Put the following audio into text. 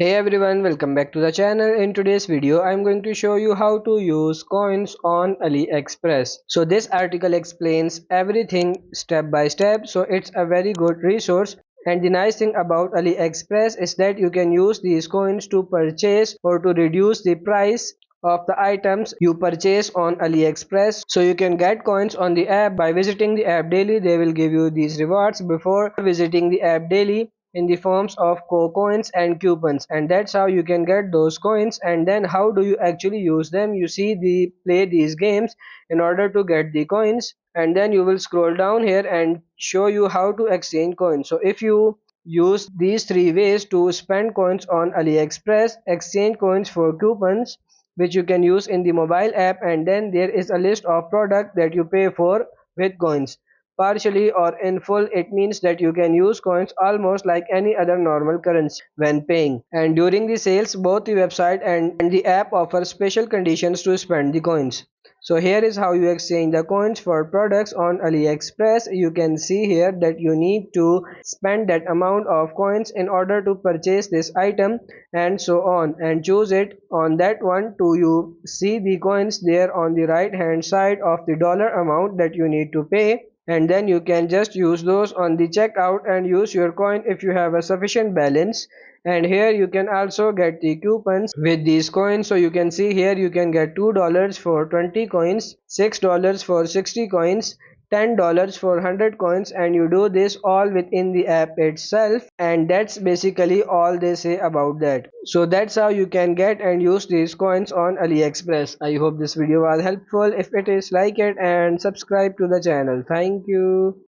Hey everyone, welcome back to the channel. In today's video, I'm going to show you how to use coins on AliExpress. So this article explains everything step by step, so it's a very good resource. And the nice thing about AliExpress is that you can use these coins to purchase or to reduce the price of the items you purchase on AliExpress. So you can get coins on the app by visiting the app daily. They will give you these rewards before visiting the app daily in the forms of coins and coupons, and that's how you can get those coins. And then how do you actually use them? You see, the play these games in order to get the coins, and then you will scroll down here and show you how to exchange coins. So if you use these three ways to spend coins on AliExpress, exchange coins for coupons which you can use in the mobile app, and then there is a list of products that you pay for with coins partially or in full. It means that you can use coins almost like any other normal currency when paying. And during the sales, both the website and the app offer special conditions to spend the coins. So here is how you exchange the coins for products on AliExpress. You can see here that you need to spend that amount of coins in order to purchase this item, and so on, and choose it on that one to you see the coins there on the right hand side of the dollar amount that you need to pay, and then you can just use those on the checkout and use your coin if you have a sufficient balance. And here you can also get the coupons with these coins. So you can see here you can get $2 for 20 coins, $6 for 60 coins, $10 for 100 coins, and you do this all within the app itself. And that's basically all they say about that. So that's how you can get and use these coins on AliExpress. I hope this video was helpful. If it is, like it and subscribe to the channel. Thank you.